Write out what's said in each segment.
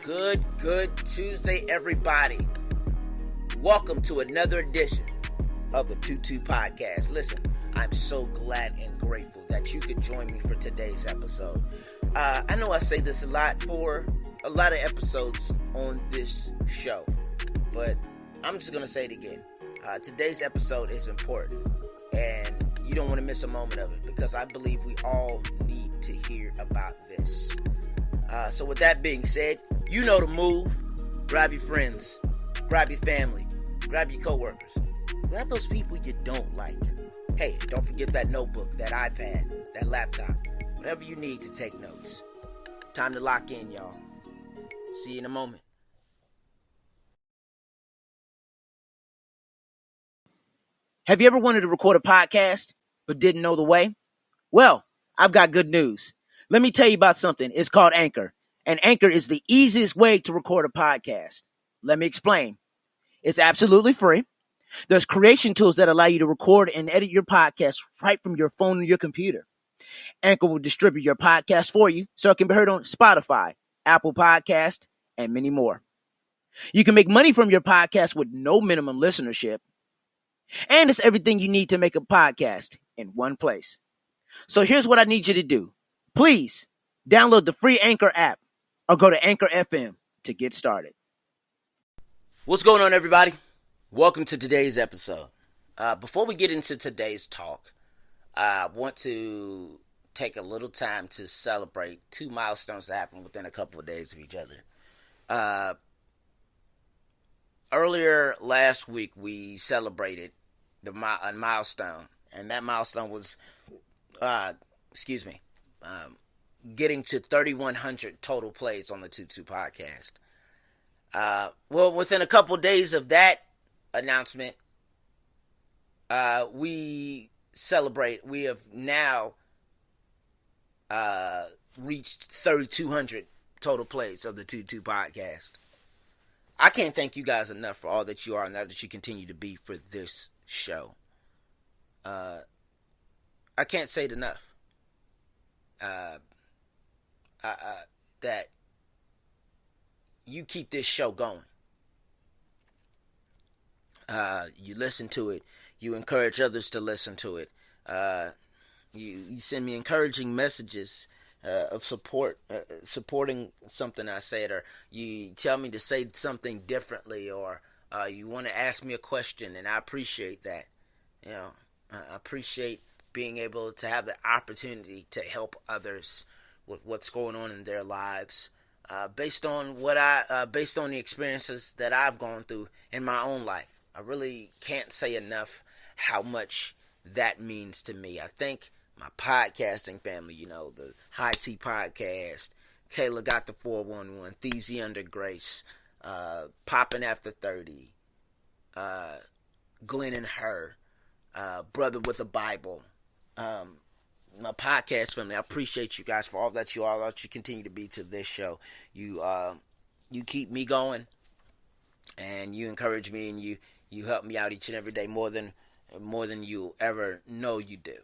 Good Tuesday, everybody. Welcome to another edition of the 22 Podcast. Listen, I'm so glad and grateful that you could join me for today's episode. I know I say this a lot for a lot of episodes on this show, but I'm just going to say it again. Today's episode is important, and you don't want to miss a moment of it, because I believe we all need to hear about this. So with that being said, you know the move. Grab your friends, grab your family, grab your coworkers, grab those people you don't like. Hey, don't forget that notebook, that iPad, that laptop, whatever you need to take notes. Time to lock in, y'all. See you in a moment. Have you ever wanted to record a podcast but didn't know the way? Well, I've got good news. Let me tell you about something. It's called Anchor. And Anchor is the easiest way to record a podcast. Let me explain. It's absolutely free. There's creation tools that allow you to record and edit your podcast right from your phone or your computer. Anchor will distribute your podcast for you so it can be heard on Spotify, Apple Podcast, and many more. You can make money from your podcast with no minimum listenership. And it's everything you need to make a podcast in one place. So here's what I need you to do. Please download the free Anchor app or go to Anchor FM to get started. What's going on, everybody? Welcome to today's episode. Before we get into today's talk, I want to take a little time to celebrate two milestones that happened within a couple of days of each other. Earlier last week, we celebrated a milestone, and that milestone was, getting to 3,100 total plays on the 22 Podcast. Well, within a couple days of that announcement, we have now reached 3,200 total plays of the 22 Podcast. I can't thank you guys enough for all that you are and all that you continue to be for this show. I can't say it enough. That you keep this show going. You listen to it. You encourage others to listen to it. You send me encouraging messages of support, supporting something I said, or you tell me to say something differently, or you want to ask me a question, and I appreciate that. You know, I appreciate being able to have the opportunity to help others with what's going on in their lives, based on the experiences that I've gone through in my own life. I really can't say enough how much that means to me. I think my podcasting family, the High T Podcast, Kayla Got the 411, Theezy Under Grace, Poppin' After 30, Glenn and Her, Brother with a Bible, my podcast family. I appreciate you guys for all that you are, all that you continue to be to this show. You keep me going, and you encourage me, and you help me out each and every day more than you ever know you do.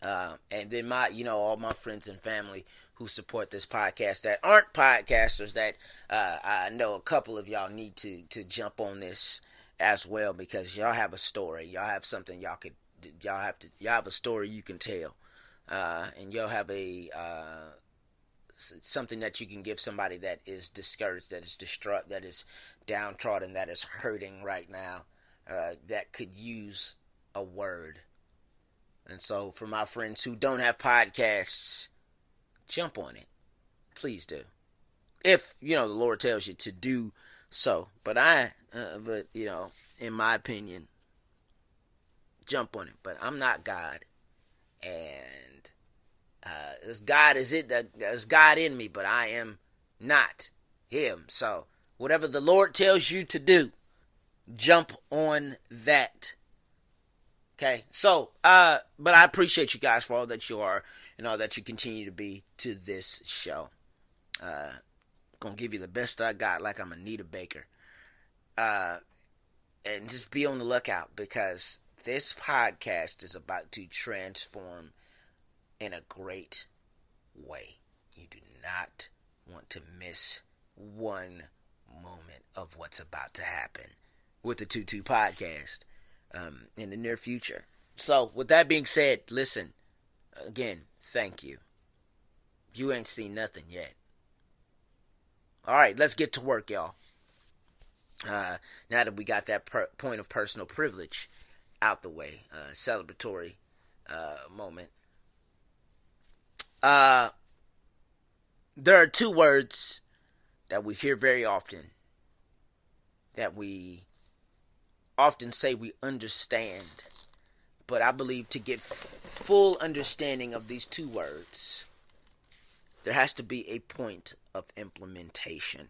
And then all my friends and family who support this podcast that aren't podcasters, that I know a couple of y'all need to jump on this as well, because y'all have a story. Y'all have something y'all have a story you can tell. And y'all have something that you can give somebody that is discouraged, that is distraught, that is downtrodden, that is hurting right now, that could use a word. And so for my friends who don't have podcasts, jump on it. Please do. If, the Lord tells you to do so. But in my opinion, jump on it. But I'm not God. And there's God in me, but I am not Him. So whatever the Lord tells you to do, jump on that. Okay, so, but I appreciate you guys for all that you are and all that you continue to be to this show. Gonna give you the best I got, like I'm Anita Baker. And just be on the lookout, because this podcast is about to transform in a great way. You do not miss one moment of what's about to happen with the 2-2 podcast in the near future. So, with that being said, listen, again, thank you. You ain't seen nothing yet. All right, let's get to work, y'all. Now that we got that point of personal privilege out the way, celebratory moment. There are two words that we hear very often, that we often say we understand, but I believe to get full understanding of these two words, there has to be a point of implementation.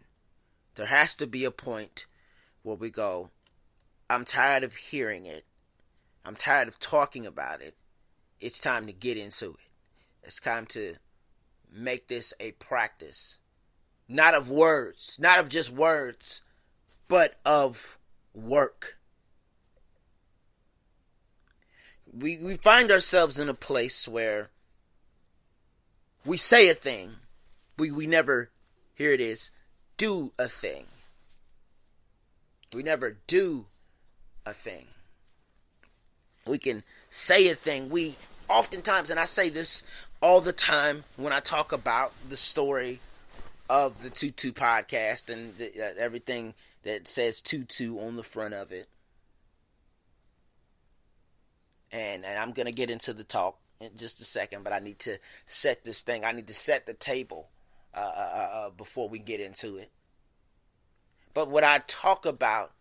There has to be a point where we go, I'm tired of hearing it. I'm tired of talking about it. It's time to get into it. It's time to make this a practice. Not of words, not of just words, but of work. We find ourselves in a place where we say a thing, we never, here it is, do a thing. We never do a thing. We can say a thing. We oftentimes, and I say this all the time when I talk about the story of the 2-2 podcast and everything that says 2-2 on the front of it. And I'm going to get into the talk in just a second, but I need to set this thing. I need to set the table before we get into it. But when I talk about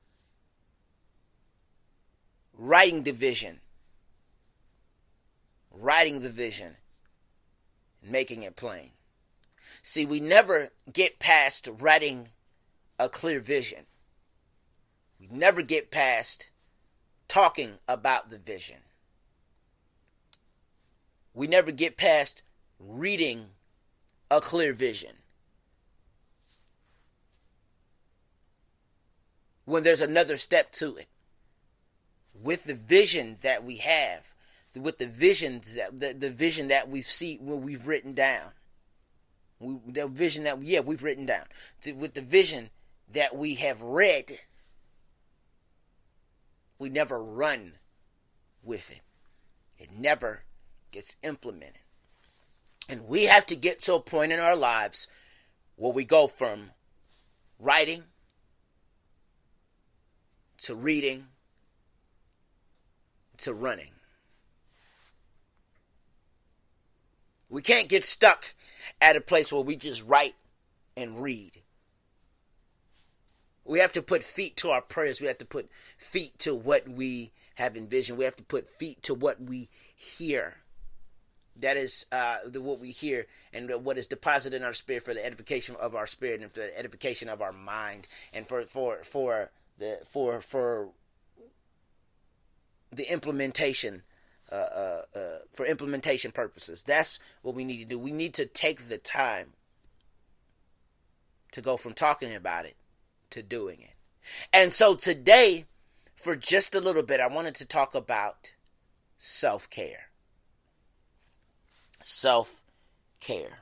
writing the vision, making it plain. See, we never get past writing a clear vision. We never get past talking about the vision. We never get past reading a clear vision. When there's another step to it. With the vision that we have, with the vision that we see when we've written down. We've written down. With the vision that we have read, we never run with it. It never gets implemented. And we have to get to a point in our lives where we go from writing to reading to running. We can't get stuck at a place where we just write and read. We have to put feet to our prayers. We have to put feet to what we have envisioned. We have to put feet to what we hear. That is what we hear and what is deposited in our spirit for the edification of our spirit and for the edification of our mind and for the implementation. For implementation purposes. That's what we need to do. We need to take the time to go from talking about it to doing it. And so today, for just a little bit, I wanted to talk about self-care. Self-care.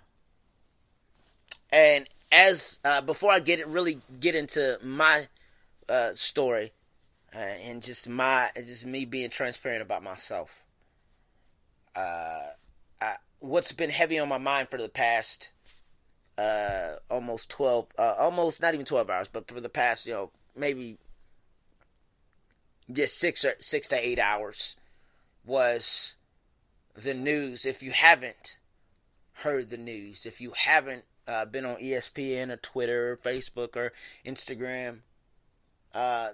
And as before I really get into my story and just me being transparent about myself. What's been heavy on my mind for the past almost not even 12 hours, but for the past, maybe just 6 to 8 hours was the news. If you haven't heard the news, if you haven't been on ESPN or Twitter or Facebook or Instagram,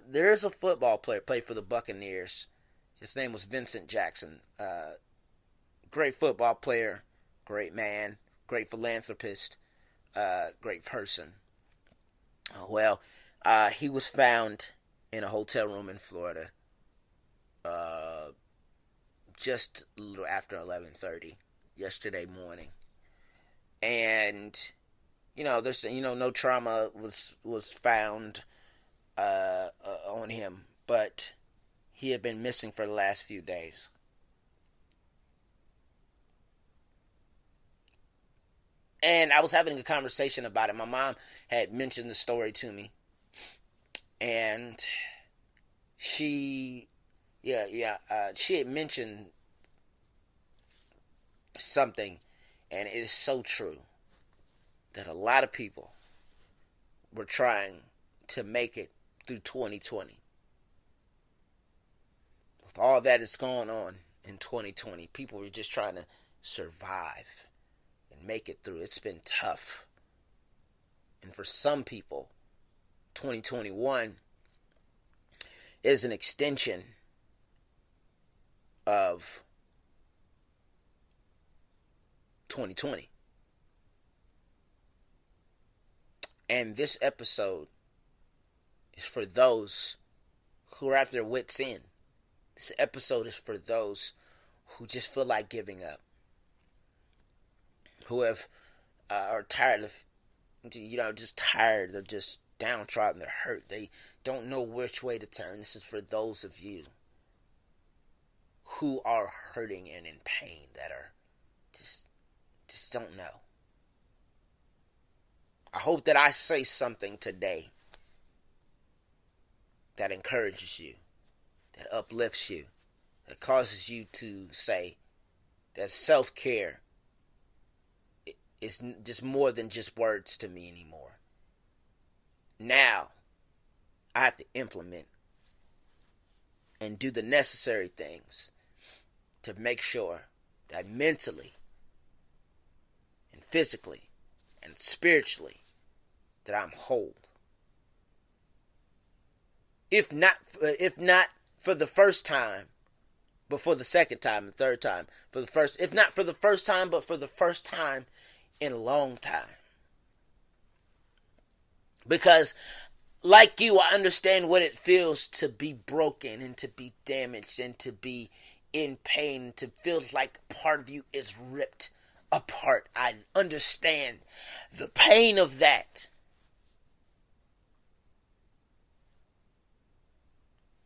there's a football player played for the Buccaneers. His name was Vincent Jackson. Great football player, great man, great philanthropist, great person. He was found in a hotel room in Florida just a little after 11:30 yesterday morning. And, there's, no trauma was found on him, but he had been missing for the last few days. And I was having a conversation about it. My mom had mentioned the story to me. And she had mentioned something. And it is so true that a lot of people were trying to make it through 2020. With all that is going on in 2020, people were just trying to survive and make it through. It's been tough. And for some people, 2021 is an extension of 2020. And this episode is for those who are at their wits' end. This episode is for those who just feel like giving up. Who are tired of, just tired of just downtrodden. They're hurt. They don't know which way to turn. This is for those of you who are hurting and in pain, that are just don't know. I hope that I say something today that encourages you, that uplifts you, that causes you to say that self-care is just more than just words to me anymore. Now, I have to implement and do the necessary things to make sure that mentally and physically and spiritually that I'm whole. If not for the first time, but for the second time and third time. If not for the first time, but for the first time in a long time. Because, like you, I understand what it feels to be broken and to be damaged and to be in pain, to feel like part of you is ripped apart. I understand the pain of that.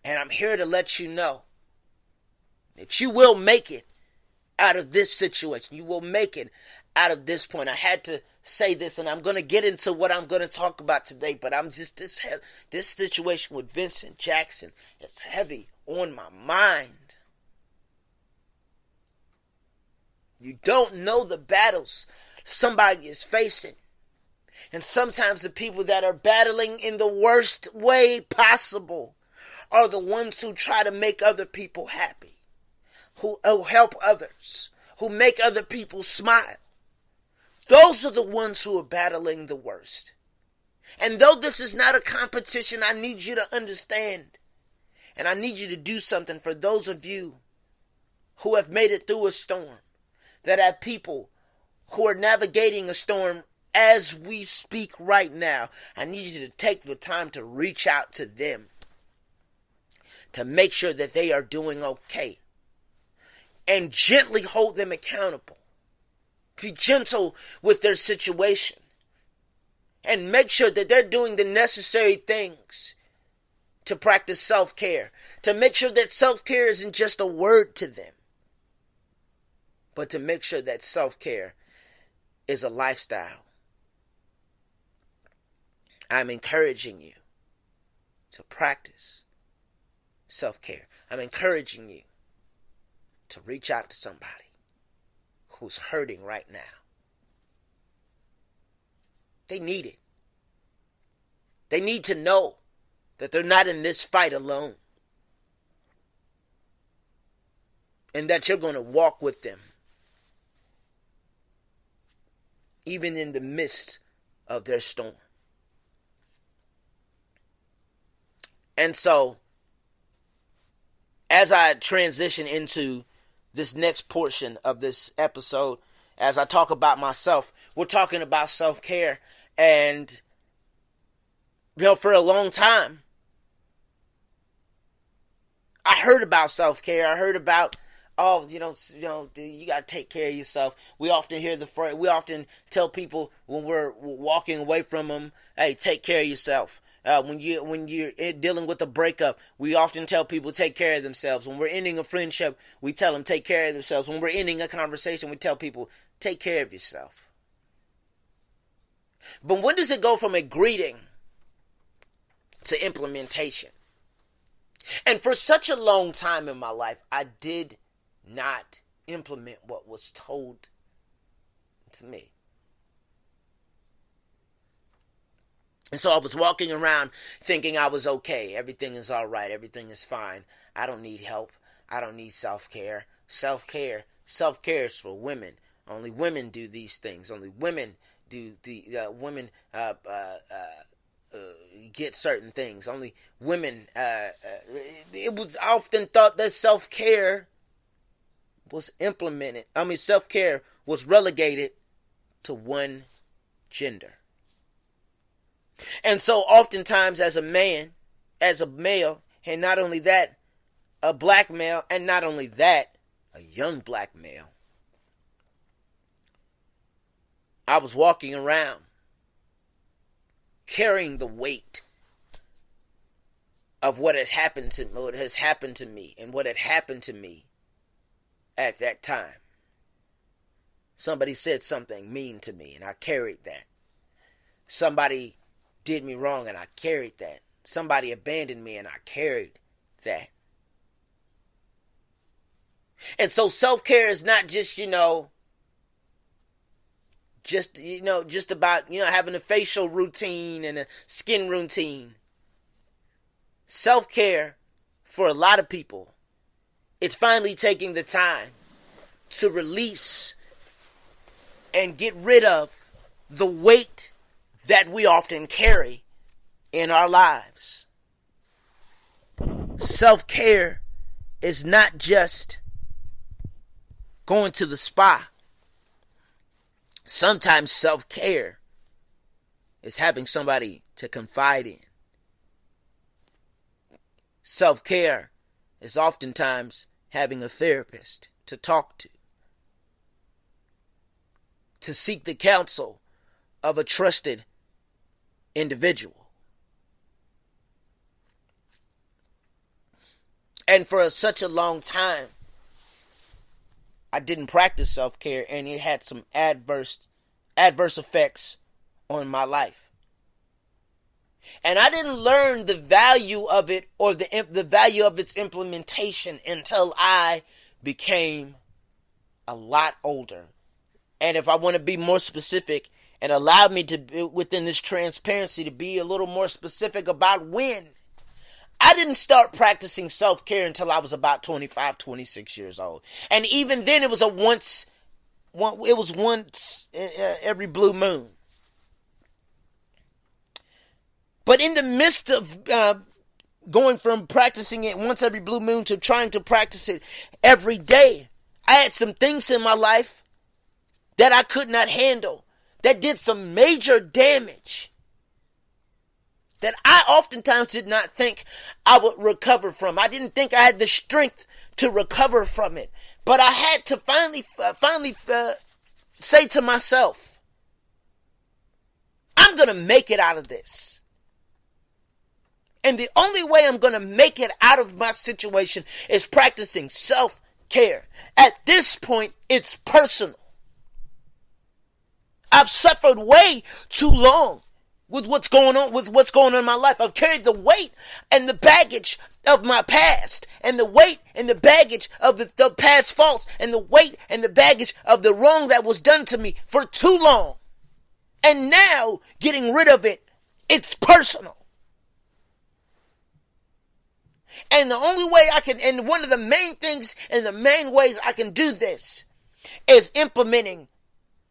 And I'm here to let you know that you will make it out of this situation. You will make it out of this point. I had to say this, and I'm going to get into what I'm going to talk about today, but I'm just this situation with Vincent Jackson, it's heavy on my mind. You don't know the battles somebody is facing. And sometimes the people that are battling in the worst way possible are the ones who try to make other people happy, who help others, who make other people smile. Those are the ones who are battling the worst. And though this is not a competition, I need you to understand. And I need you to do something for those of you who have made it through a storm, that have people who are navigating a storm as we speak right now. I need you to take the time to reach out to them, to make sure that they are doing okay, and gently hold them accountable. Be gentle with their situation, and make sure that they're doing the necessary things to practice self-care, to make sure that self-care isn't just a word to them, but to make sure that self-care is a lifestyle. I'm encouraging you to practice self-care. I'm encouraging you to reach out to somebody who's hurting right now. They need it. They need to know that they're not in this fight alone, and that you're going to walk with them even in the midst of their storm. And so, as I transition into this next portion of this episode, as I talk about myself, we're talking about self-care. And, for a long time, I heard about self-care. I heard about, you got to take care of yourself. We often hear we often tell people when we're walking away from them, hey, take care of yourself. When you're dealing with a breakup, we often tell people take care of themselves. When we're ending a friendship, we tell them take care of themselves. When we're ending a conversation, we tell people take care of yourself. But when does it go from a greeting to implementation? And for such a long time in my life, I did not implement what was told to me. And so I was walking around thinking I was okay. Everything is all right. Everything is fine. I don't need help. I don't need self-care. Self-care is for women. Only women do these things. Only women do get certain things. Only women. It was often thought that self-care was implemented. Self-care was relegated to one gender. And so oftentimes as a man, as a male, and not only that, a black male, and not only that, a young black male, I was walking around carrying the weight of what has happened to me and what had happened to me at that time. Somebody said something mean to me and I carried that. Somebody did me wrong and I carried that. Somebody abandoned me and I carried that. And so self-care is not just, just about, having a facial routine and a skin routine. Self-care, for a lot of people, it's finally taking the time to release and get rid of the weight that we often carry in our lives. Self-care is not just going to the spa. Sometimes self-care is having somebody to confide in. Self-care is oftentimes having a therapist to talk to seek the counsel of a trusted individual. And for such a long time, I didn't practice self-care, and it had some adverse effects on my life. And I didn't learn the value of it or the value of its implementation until I became a lot older. And if I want to be more specific, and allow me to, within this transparency, to be a little more specific about when. I didn't start practicing self-care until I was about 25, 26 years old. And even then it was once every blue moon. But in the midst of going from practicing it once every blue moon to trying to practice it every day, I had some things in my life that I could not handle, that did some major damage, that I oftentimes did not think I would recover from. I didn't think I had the strength to recover from it. But I had to finally say to myself, I'm going to make it out of this. And the only way I'm going to make it out of my situation is practicing self-care. At this point, it's personal. I've suffered way too long with what's going on in my life. I've carried the weight and the baggage of my past, and the weight and the baggage of the past faults, and the weight and the baggage of the wrong that was done to me for too long. And now, getting rid of it, it's personal. And the only way I can, and one of the main things and the main ways I can do this is implementing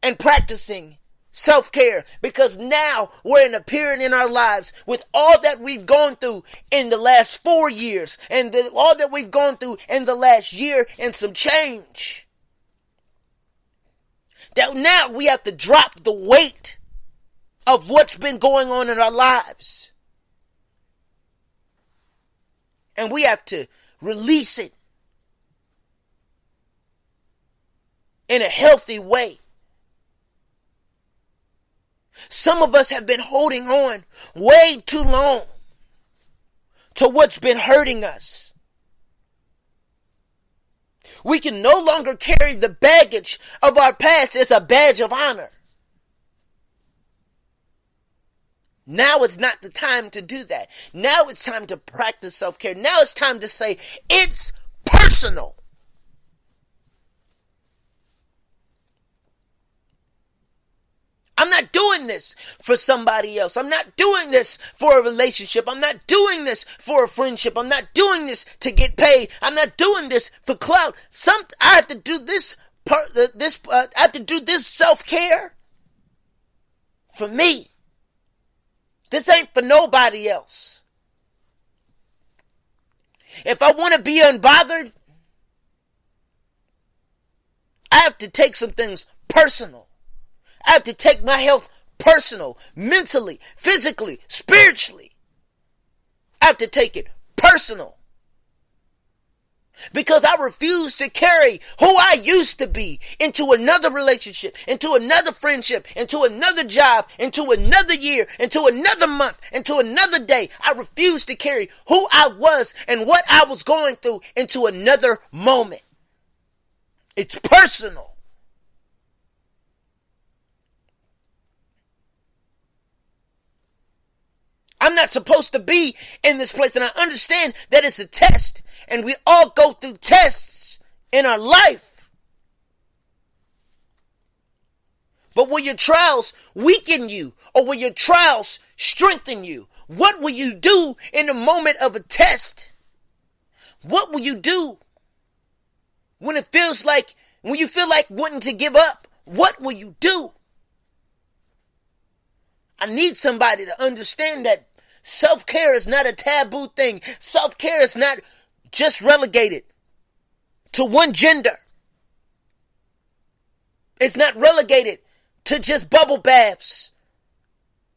and practicing self-care, because now we're in a period in our lives with all that we've gone through in the last 4 years and all that we've gone through in the last year and some change, that now we have to drop the weight of what's been going on in our lives, and we have to release it in a healthy way. Some of us have been holding on way too long to what's been hurting us. We can no longer carry the baggage of our past as a badge of honor. Now it's not the time to do that. Now it's time to practice self-care. Now it's time to say it's personal. I'm not doing this for somebody else. I'm not doing this for a relationship. I'm not doing this for a friendship. I'm not doing this to get paid. I'm not doing this for clout. I have to do this I have to do this self-care for me. This ain't for nobody else. If I want to be unbothered, I have to take some things personal. I have to take my health personal, mentally, physically, spiritually. I have to take it personal. Because I refuse to carry who I used to be into another relationship, into another friendship, into another job, into another year, into another month, into another day. I refuse to carry who I was and what I was going through into another moment. It's personal. I'm not supposed to be in this place, and I understand that it's a test, and we all go through tests in our life. But will your trials weaken you, or will your trials strengthen you? What will you do in the moment of a test? What will you do when you feel like wanting to give up? What will you do? I need somebody to understand that self-care is not a taboo thing. Self-care is not just relegated to one gender. It's not relegated to just bubble baths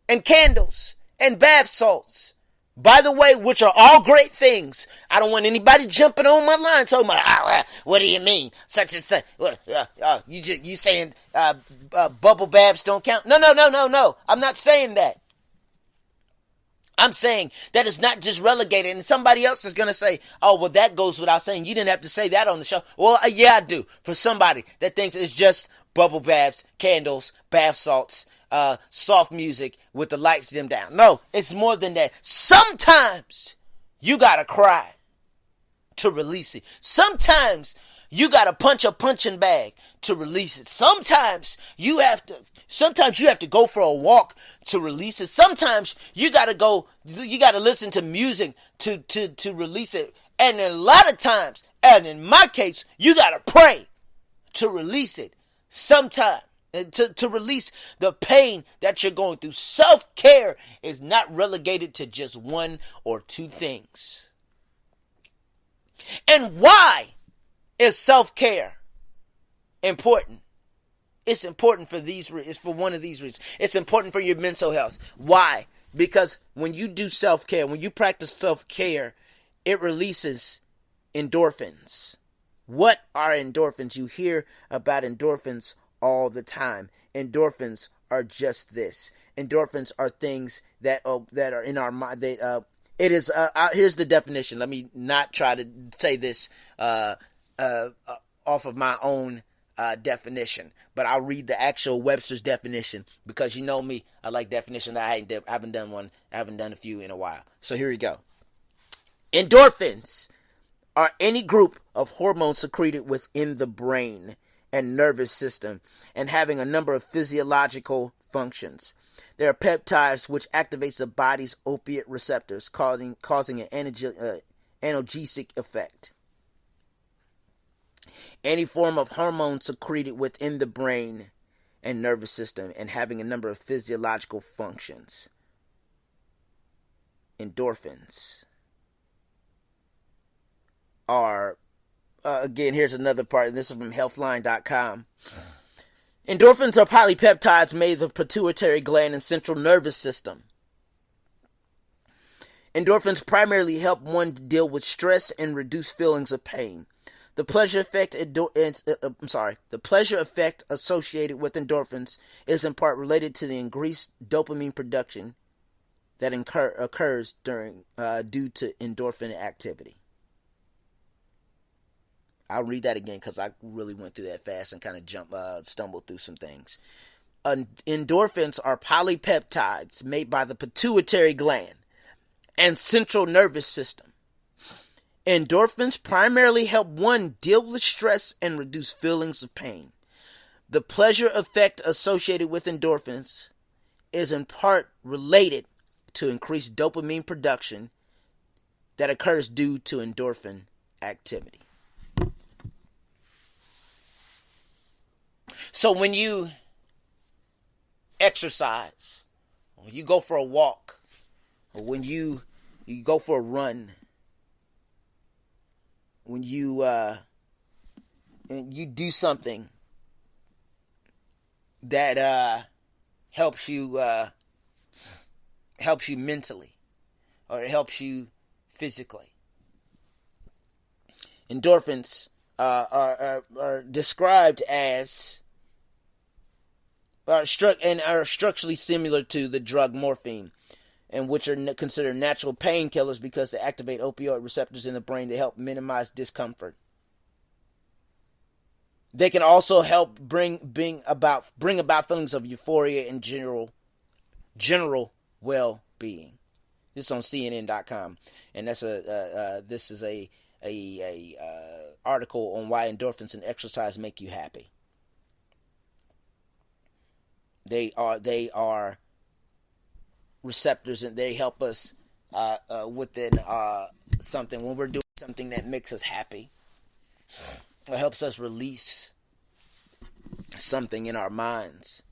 and candles and bath salts. By the way, which are all great things. I don't want anybody jumping on my line talking about, what do you mean? Such and such. You saying bubble baths don't count? No. I'm not saying that. I'm saying that it's not just relegated, and somebody else is going to say, oh, well, that goes without saying. You didn't have to say that on the show. Well, yeah, I do. For somebody that thinks it's just bubble baths, candles, bath salts, soft music with the lights dimmed down. No, it's more than that. Sometimes you got to cry to release it. Sometimes you got to punch a punching bag to release it. Sometimes you have to go for a walk to release it. Sometimes you got to listen to music to release it. And a lot of times, and in my case, you got to pray to release it. Sometimes to release the pain that you're going through. Self-care is not relegated to just one or two things. And why is self-care important? It's important for one of these reasons. It's important for your mental health. Why? Because when you do self-care, when you practice self-care, it releases endorphins. What are endorphins? You hear about endorphins all the time. Endorphins are just this. Endorphins are things that are in our mind. Here's the definition. Let me not try to say this off of my own definition, but I'll read the actual Webster's definition, because you know me, I like definition. I haven't done a few in a while. So here we go. Endorphins are any group of hormones secreted within the brain and nervous system and having a number of physiological functions. They are peptides which activates the body's opiate receptors, causing an analgesic effect. Any form of hormone secreted within the brain and nervous system and having a number of physiological functions. Endorphins are, again, here's another part, and this is from healthline.com. Endorphins are polypeptides made of the pituitary gland and central nervous system. Endorphins primarily help one deal with stress and reduce feelings of pain. The pleasure effect associated with endorphins is in part related to the increased dopamine production that occurs due to endorphin activity. I'll read that again because I really went through that fast and kind of stumbled through some things. Endorphins are polypeptides made by the pituitary gland and central nervous system. Endorphins primarily help one deal with stress and reduce feelings of pain. The pleasure effect associated with endorphins is in part related to increased dopamine production that occurs due to endorphin activity. So when you exercise, or you go for a walk, or when you go for a run, when you do something that helps you mentally, or it helps you physically. Endorphins are described as are structurally similar to the drug morphine, and which are considered natural painkillers because they activate opioid receptors in the brain to help minimize discomfort. They can also help bring about feelings of euphoria and general well-being. This is on CNN.com, and this is a article on why endorphins and exercise make you happy. They are receptors, and they help us within something when we're doing something that makes us happy. It helps us release something in our minds.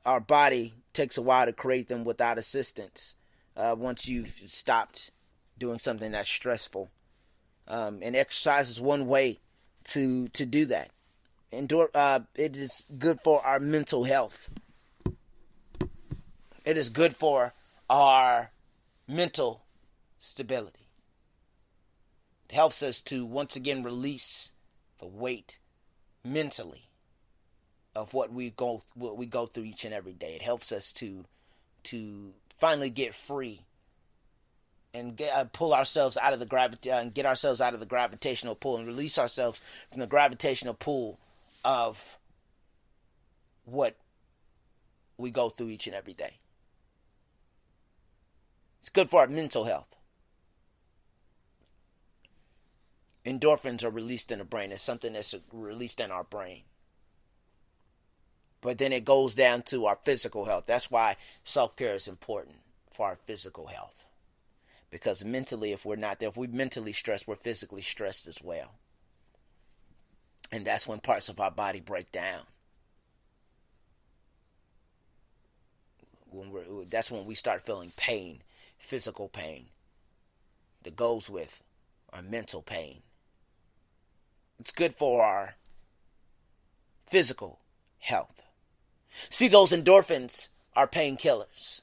Our body takes a while to create them without assistance. Once you've stopped doing something that's stressful, and exercise is one way to do that. It is good for our mental health. It is good for our mental stability. It helps us to once again release the weight mentally of what we go through each and every day. It helps us to finally get free and pull ourselves out of the get ourselves out of the gravitational pull and release ourselves from the gravitational pull of what we go through each and every day. It's good for our mental health. Endorphins are released in the brain. It's something that's released in our brain. But then it goes down to our physical health. That's why self-care is important for our physical health. Because mentally, if we're not there, if we're mentally stressed, we're physically stressed as well. And that's when parts of our body break down. That's when we start feeling pain, physical pain, that goes with our mental pain. It's good for our physical health. See, those endorphins are painkillers.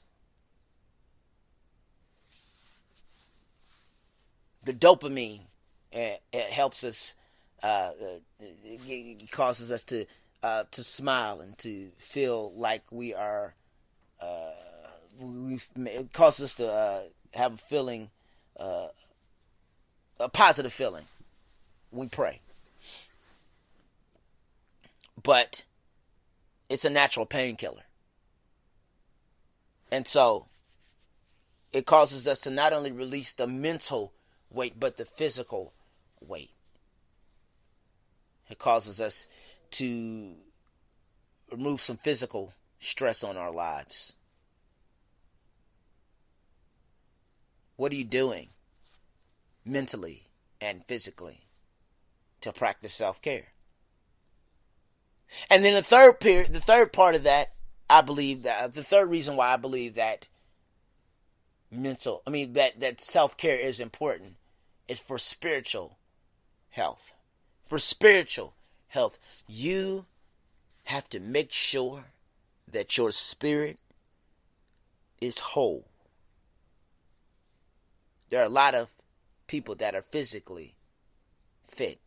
The dopamine, it helps us. It causes us to smile and to feel like we are. It causes us to have a feeling, a positive feeling. We pray, but it's a natural painkiller, and so it causes us to not only release the mental weight but the physical weight. It causes us to remove some physical stress on our lives. What are you doing mentally and physically to practice self-care? And then the third part of that, I believe that the third reason why I believe that that self-care is important is for spiritual health. For spiritual health, you have to make sure that your spirit is whole. There are a lot of people that are physically fit,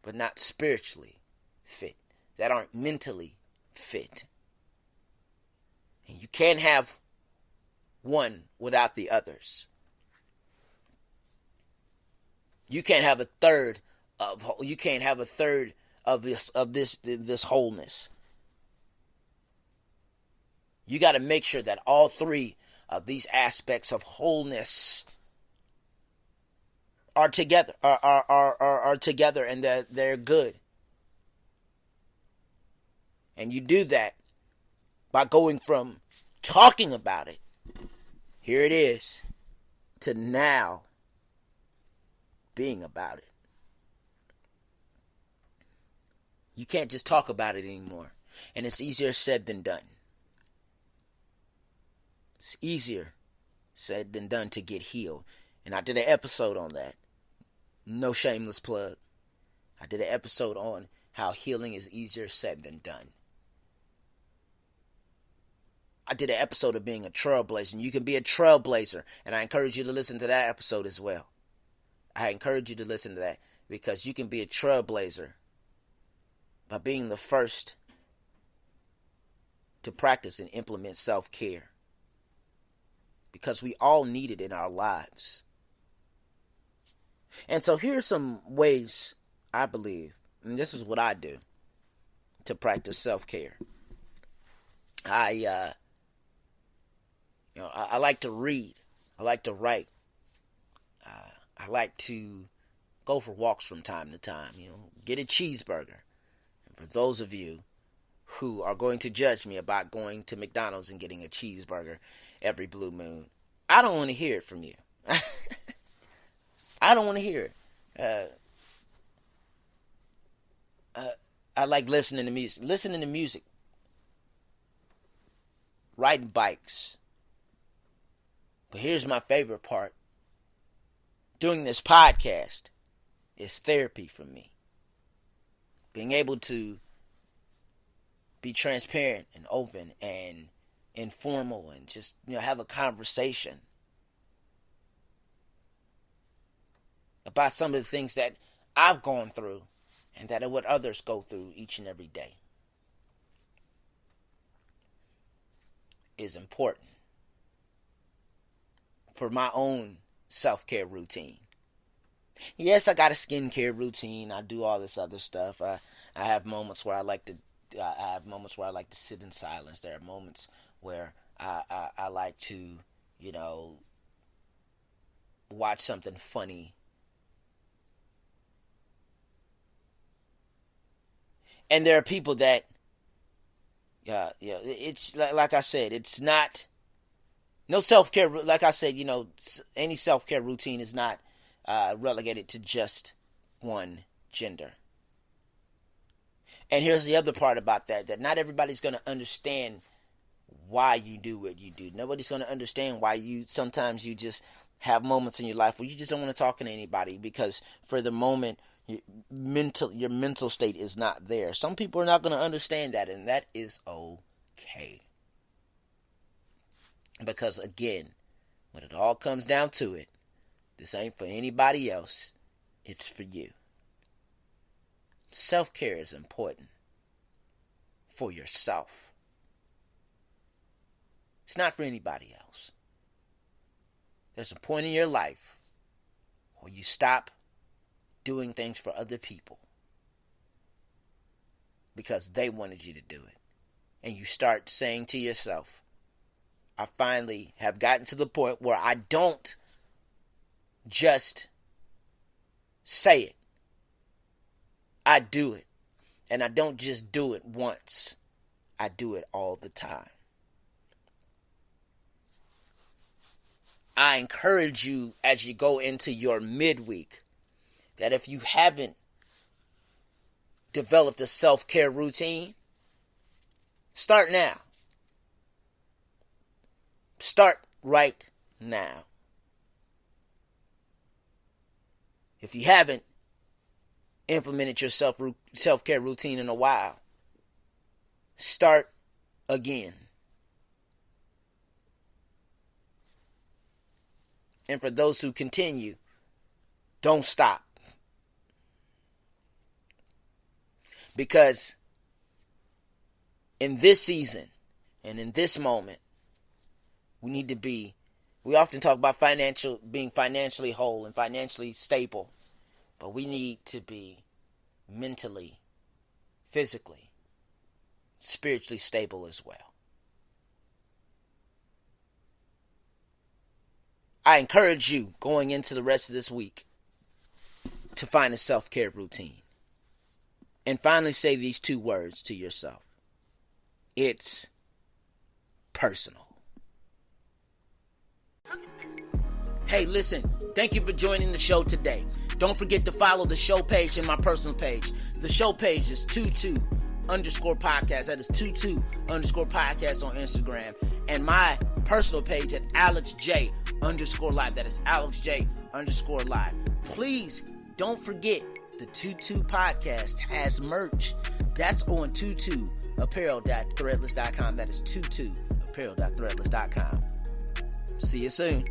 but not spiritually fit, that aren't mentally fit. And you can't have one without the others. You can't have a third of this wholeness. You got to make sure that all three of these aspects of wholeness are together, are together, and they're good. And you do that by going from talking about it, here it is, to now being about it. You can't just talk about it anymore. And it's easier said than done. It's easier said than done to get healed. And I did an episode on that. No shameless plug. I did an episode on how healing is easier said than done. I did an episode of being a trailblazer. And you can be a trailblazer. And I encourage you to listen to that episode as well. I encourage you to listen to that. Because you can be a trailblazer by being the first to practice and implement self-care. Because we all need it in our lives. And so here's some ways I believe, and this is what I do to practice self-care. I like to read. I like to write. I like to go for walks from time to time. Get a cheeseburger. And for those of you who are going to judge me about going to McDonald's and getting a cheeseburger every blue moon, I don't want to hear it from you. I don't want to hear it. I like listening to music. Listening to music. Riding bikes. But here's my favorite part. Doing this podcast is therapy for me. Being able to be transparent and open and informal and just, have a conversation about some of the things that I've gone through and that are what others go through each and every day is important for my own self-care routine. Yes, I got a skincare routine. I do all this other stuff. I have moments where I like to sit in silence. There are moments where I like to, watch something funny. And there are people that, it's like I said, it's not, no self-care, like I said, any self-care routine is not relegated to just one gender. And here's the other part about that not everybody's going to understand why you do what you do. Nobody's going to understand why sometimes you just have moments in your life where you just don't want to talk to anybody because for the moment, your mental state is not there. Some people are not going to understand that, and that is okay. Because again, when it all comes down to it, this ain't for anybody else. It's for you. Self-care is important for yourself. It's not for anybody else. There's a point in your life where you stop doing things for other people because they wanted you to do it. And you start saying to yourself, I finally have gotten to the point where I don't just say it. I do it. And I don't just do it once. I do it all the time. I encourage you as you go into your midweek that if you haven't developed a self-care routine, start now. Start right now. If you haven't implemented your self-care routine in a while, start again. And for those who continue, don't stop. Because in this season and in this moment, we often talk about being financially whole and financially stable, but we need to be mentally physically, spiritually stable as well. I encourage you going into the rest of this week to find a self-care routine. And finally say these 2 words to yourself. It's personal. Hey, listen, thank you for joining the show today. Don't forget to follow the show page and my personal page. The show page is 22_podcast. That is 22_podcast on Instagram. And my personal page at AlexJ_live. That is AlexJ_live. Please don't forget the 22 podcast has merch. That's on 22apparel.threadless.com. That is 22apparel.threadless.com. See you soon.